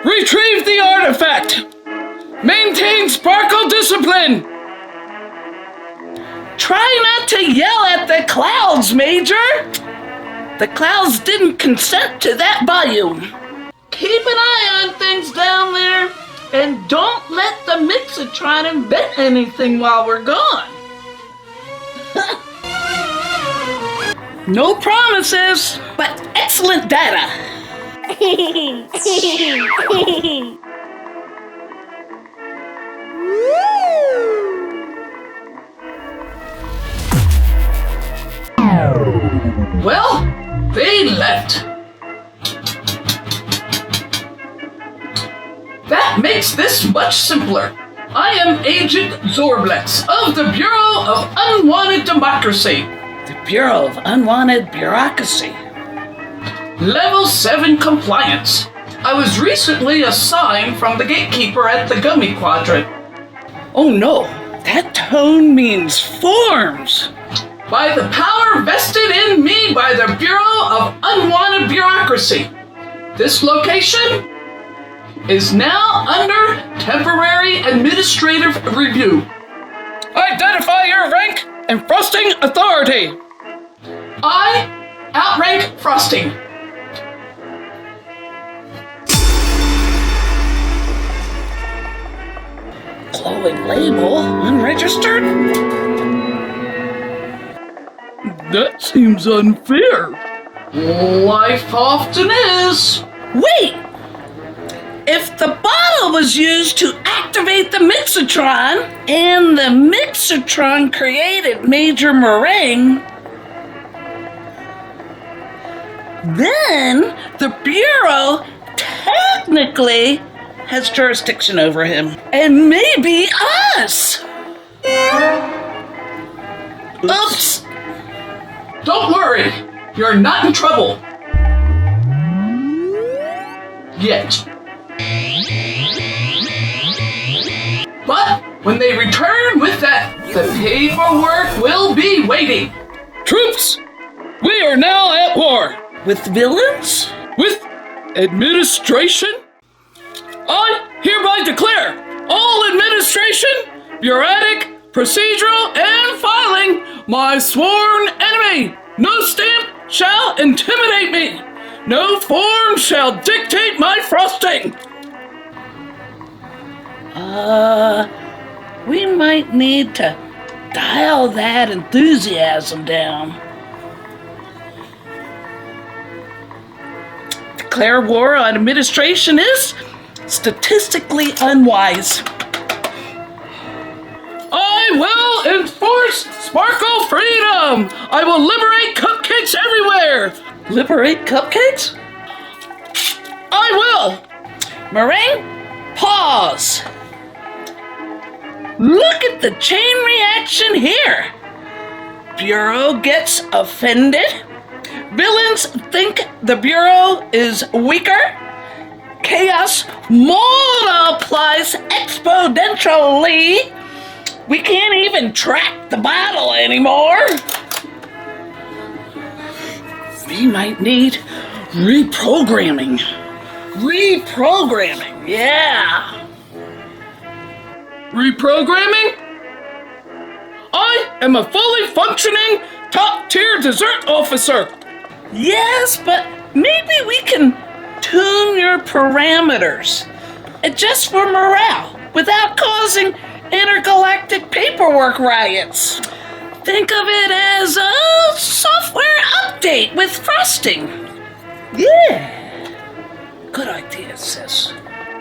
Retrieve the artifact. Maintain sparkle discipline. Try not to yell at the clouds, Major. The clouds didn't consent to that volume. Keep an eye on things down there, and don't let the Mixitron invent anything while we're gone. No promises, but excellent data. Well, they left. That makes this much simpler. I am Agent Zorblex of the Bureau of Unwanted Democracy. The Bureau of Unwanted Bureaucracy. Level 7 compliance. I was recently assigned from the gatekeeper at the Gummy Quadrant. Oh no, that tone means forms. By the power vested in me by the Bureau of Unwanted Bureaucracy. This location is now under temporary administrative review. Identify your rank and Frosting authority. I outrank Frosting. Glowing label, unregistered? That seems unfair. Life often is. Wait! If the bottle was used to activate the Mixitron, and the Mixitron created Major Meringue, then the Bureau technically has jurisdiction over him. And maybe us! Oops! Don't worry, you're not in trouble. Yet. But when they return with that, the paperwork will be waiting. Troops, we are now at war. With villains? With administration? I hereby declare all administration, bureaucratic, procedural, and filing my sworn enemy. No stamp shall intimidate me. No form shall dictate my frosting. We might need to dial that enthusiasm down. Declare war on administration is statistically unwise. I will enforce sparkle freedom. I will liberate cupcakes everywhere. Liberate cupcakes? I will. Meringue, pause. Look at the chain reaction here. Bureau gets offended. Villains think the Bureau is weaker. Chaos multiplies exponentially. We can't even track the battle anymore. We might need reprogramming. Reprogramming, yeah. Reprogramming? I am a fully functioning top-tier dessert officer. Yes, but maybe we can tune your parameters. Just for morale, without causing intergalactic paperwork riots. Think of it as a software update with frosting. Yeah. Good idea, sis.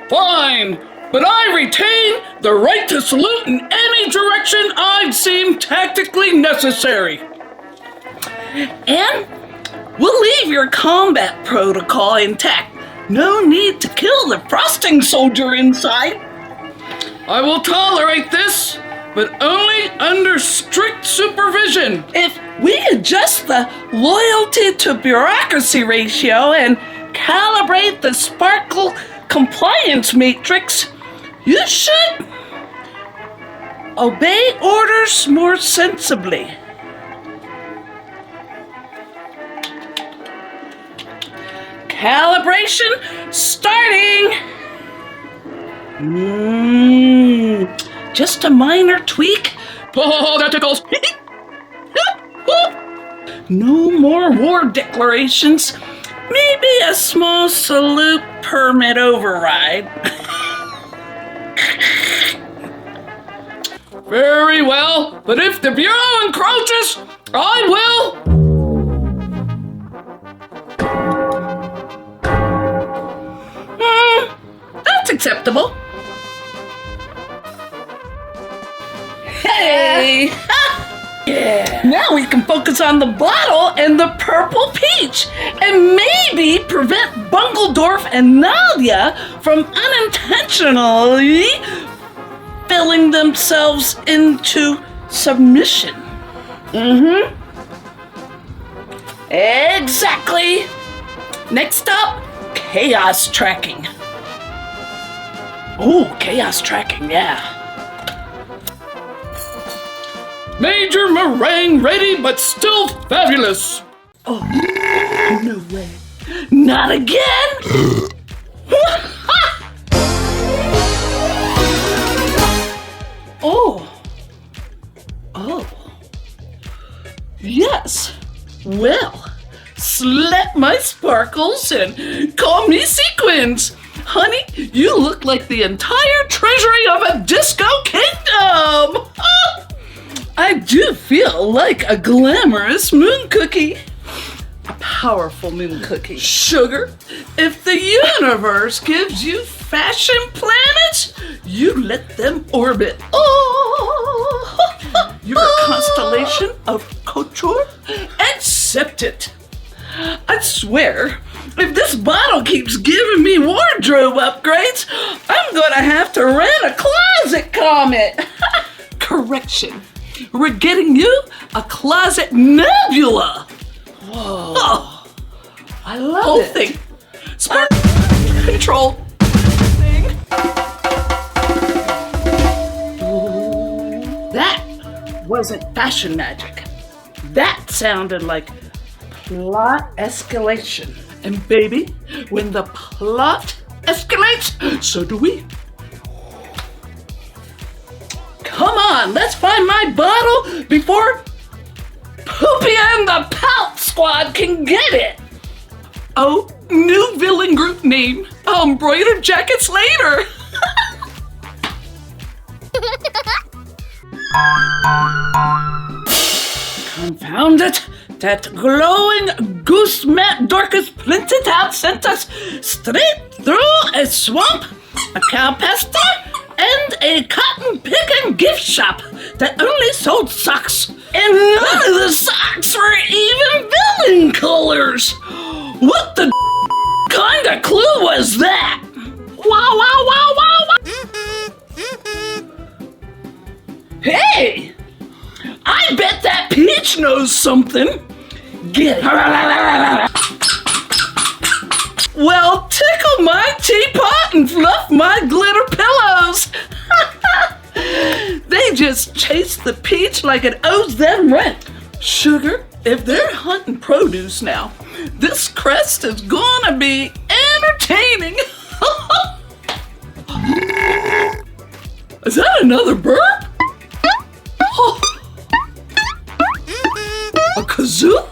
Fine, but I retain the right to salute in any direction I'd seem tactically necessary. And we'll leave your combat protocol intact. No need to kill the frosting soldier inside. I will tolerate this, but only under strict supervision. If we adjust the loyalty to bureaucracy ratio and calibrate the sparkle compliance matrix, you should obey orders more sensibly. Calibration starting. Just a minor tweak. Oh, that tickles. No more war declarations. Maybe a small salute permit override. Very well, but if the Bureau encroaches, I will. That's acceptable. Hey! Yeah. Now we can focus on the bottle and the purple peach, and maybe prevent Bungledorf and Nadia from unintentionally filling themselves into submission. Exactly. Next up, chaos tracking. Oh, chaos tracking, yeah. Major meringue ready, but still fabulous. Oh, no way. Not again? Oh. Yes. Well, slap my sparkles and call me sequins. Honey, you look like the entire treasury of a disco kingdom. I do feel like a glamorous moon cookie. A powerful moon cookie. Sugar, if the universe gives you fashion planets, you let them orbit. Oh, you're a constellation of couture. Accept it. I swear, if this bottle keeps giving me wardrobe upgrades, I'm gonna have to rent a closet comet. Correction. We're getting you a closet nebula. Whoa. Oh, I love whole it. Thing. Spark control thing. That wasn't fashion magic. That sounded like plot escalation. And baby, when the plot escalates, so do we. Come on, let's find my bottle before Poopy and the Pout Squad can get it. Oh, new villain group name. I'll embroider jackets later. Confound it. That glowing goose mat Dorcas printed out sent us straight through a swamp, a cow pasture, and a cotton picking gift shop that only sold socks. And none of the socks were even villain colors. What the kind of clue was that? Wow, wow, wow, wow, wow. Hey, I bet that Peach knows something. Get it. Well, tickle my teapot and fluff my glitter pillows. They just chase the peach like it owes them rent. Sugar, if they're hunting produce now, this crest is gonna be entertaining. Is that another burp? A kazoo?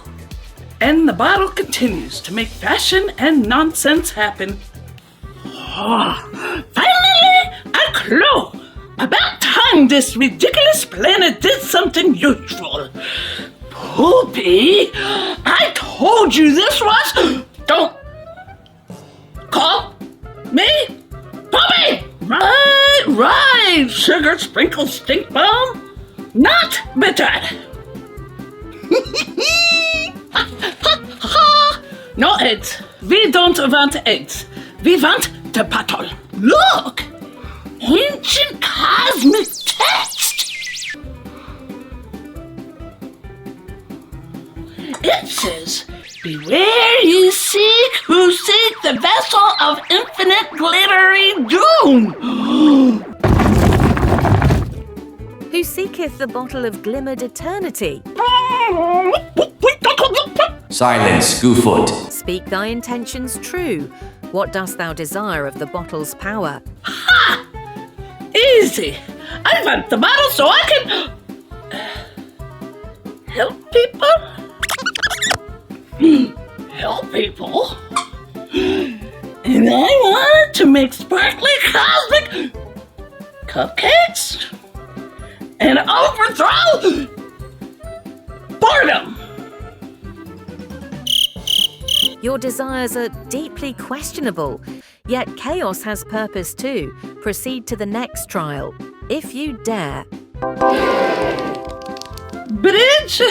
And the bottle continues to make fashion and nonsense happen. Finally, a clue! About time this ridiculous planet did something useful. Poopy, I told you this was... Don't call me Poopy! Right, sugar sprinkle stink bomb. Not bitter. No eggs. We don't want eggs. We want the bottle. Look! Ancient cosmic text! It says, beware ye seek who seek the vessel of infinite glittery doom. Who seeketh the bottle of glimmered eternity? Silence, Goofoot. Speak thy intentions true. What dost thou desire of the bottle's power? Ha! Easy. I want the bottle so I can help people. Help people. And I wanted to make sparkly cosmic cupcakes and overthrow boredom. Your desires are deeply questionable, yet chaos has purpose too. Proceed to the next trial, if you dare. Bridge,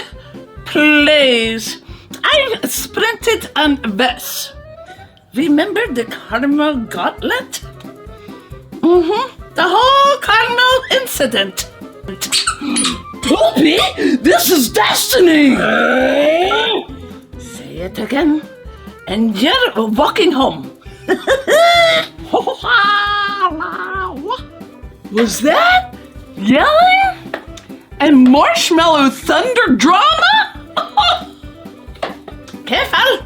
please. I sprinted on this. Remember the Cardinal Gauntlet? The whole Cardinal incident. Poopy, this is destiny. Say it again. And you're walking home. Was that yelling? And marshmallow thunder drama? Careful!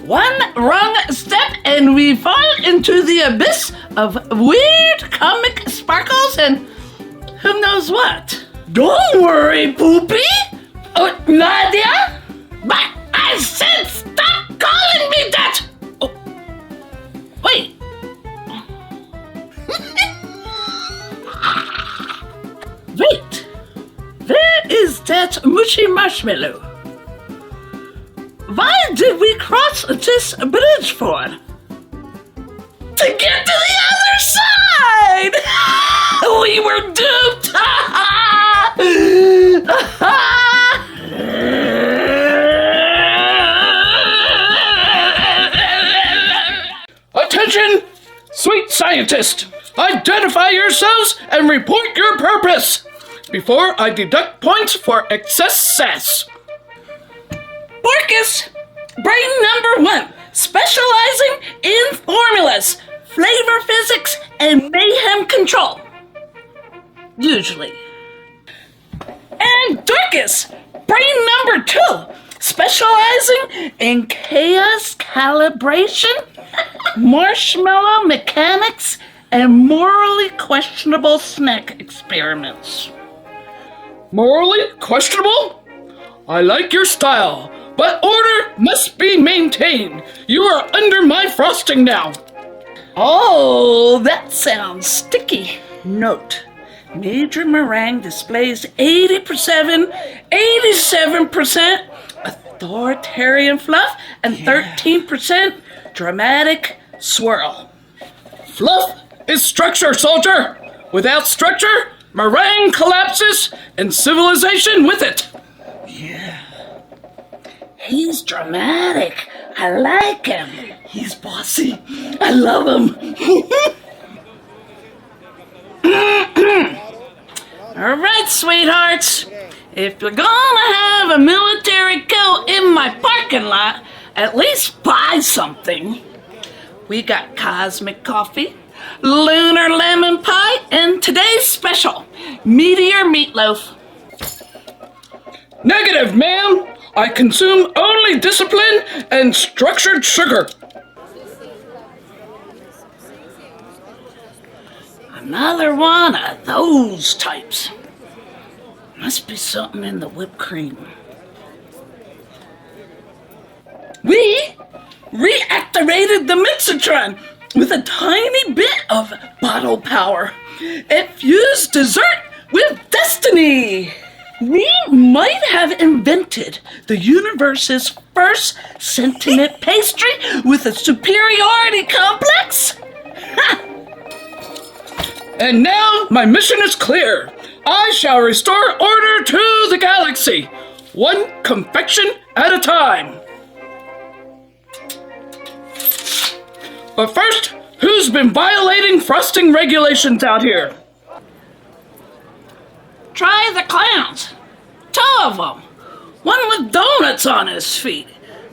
One wrong step and we fall into the abyss of weird comic sparkles and who knows what. Don't worry, Poopy! Oh, Nadia? But I said stop calling me that! Oh, wait. Wait. Where is that mushy marshmallow? Why did we cross this bridge for? To get to the other side! We were duped! Attention, sweet scientist! Identify yourselves and report your purpose before I deduct points for excess sass. Porcus, brain number 1, specializing in formulas, flavor physics, and mayhem control. Usually. And Dorcas, brain number 2, specializing in chaos calibration, marshmallow mechanics, and morally questionable snack experiments. Morally questionable? I like your style, but order must be maintained. You are under my frosting now. Oh, that sounds sticky. Note, Major Meringue displays 87% authoritarian fluff and 13% dramatic swirl. Fluff is structure, soldier. Without structure, meringue collapses and civilization with it. He's dramatic. I like him. He's bossy. I love him. All right, sweethearts. If you're gonna have a military coup in my parking lot, at least buy something. We got cosmic coffee, lunar lemon pie, and today's special, meteor meatloaf. Negative, ma'am. I consume only discipline and structured sugar. Another one of those types. Must be something in the whipped cream. We reactivated the Mixitron with a tiny bit of bottle power. It fused dessert with destiny. We might have invented the universe's first sentient pastry with a superiority complex. And now my mission is clear. I shall restore order to the galaxy, one confection at a time. But first, who's been violating frosting regulations out here? Try the clowns. 2 of them. One with donuts on his feet.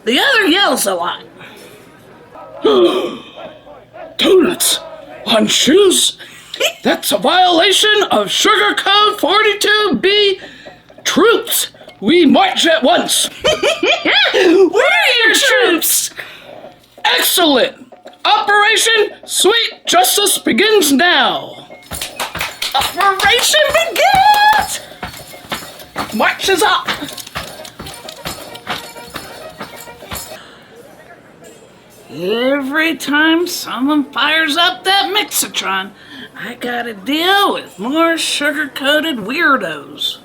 The other yells a lot. Donuts on shoes? That's a violation of Sugar Code 42B. Troops, we march at once. Where are your troops? Excellent. Operation Sweet Justice begins now. Operation begins! Marches up! Every time someone fires up that Mixitron, I gotta deal with more sugar-coated weirdos.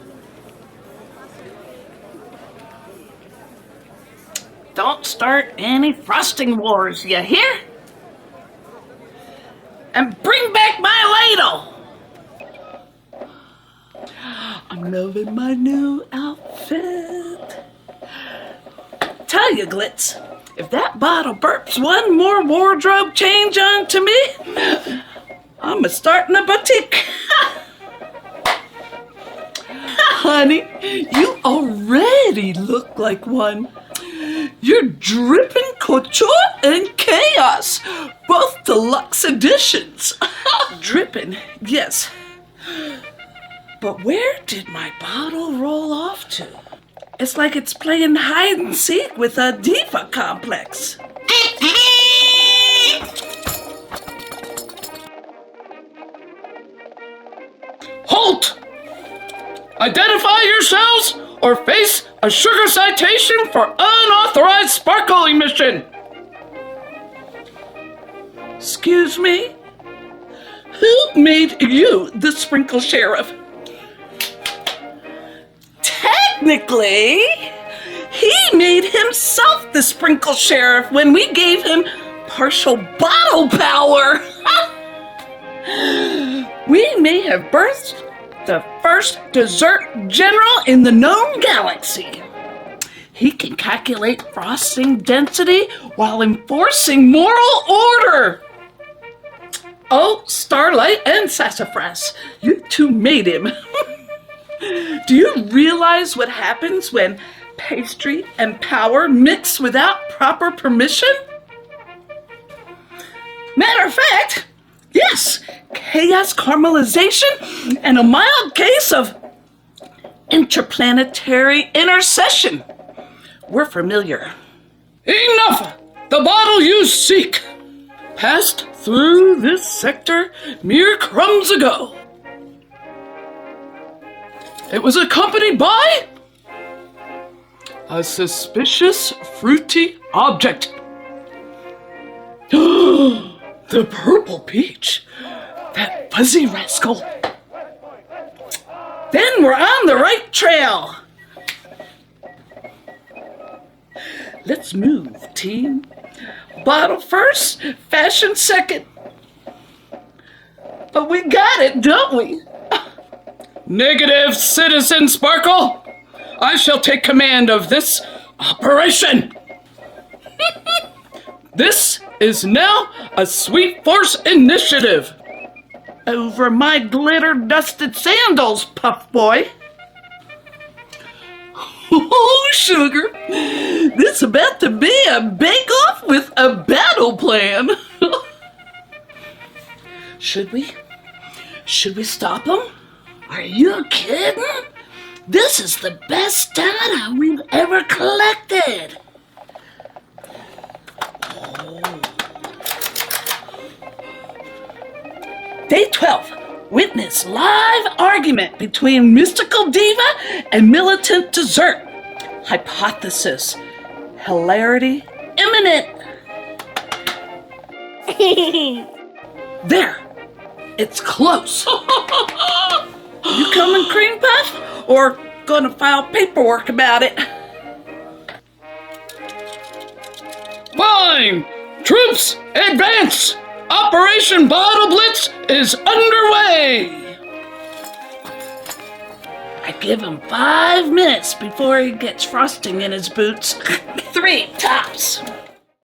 Don't start any frosting wars, you hear? And bring back my ladle! I'm loving my new outfit. Tell you, Glitz, if that bottle burps one more wardrobe change onto me, I'm starting a boutique. Honey, you already look like one. You're dripping couture and chaos, both deluxe editions. Dripping, yes. But where did my bottle roll off to? It's like it's playing hide and seek with a diva complex. Halt! Identify yourselves or face a sugar citation for unauthorized sparkle emission. Excuse me? Who made you the sprinkle sheriff? Technically, he made himself the sprinkle sheriff when we gave him partial bottle power. We may have birthed the first dessert general in the known galaxy. He can calculate frosting density while enforcing moral order. Oh, Starlight and Sassafras, you two made him. Do you realize what happens when pastry and power mix without proper permission? Matter of fact, yes, chaos caramelization and a mild case of interplanetary intercession. We're familiar. Enough! The bottle you seek passed through this sector mere crumbs ago. It was accompanied by a suspicious fruity object. The purple peach. That fuzzy rascal. Then we're on the right trail. Let's move, team. Bottle first, fashion second. But we got it, don't we? Negative, Citizen Sparkle. I shall take command of this operation. This is now a Sweet Force initiative. Over my glitter-dusted sandals, Puff Boy. Oh, sugar. This about to be a bake-off with a battle plan. Should we? Should we stop them? Are you kidding? This is the best data we've ever collected. Day 12. Witness live argument between mystical diva and militant dessert. Hypothesis. Hilarity imminent. There. It's close. You coming, Cream Puff? Or gonna file paperwork about it? Fine! Troops, advance! Operation Bottle Blitz is underway! I give him 5 minutes before he gets frosting in his boots. 3 tops.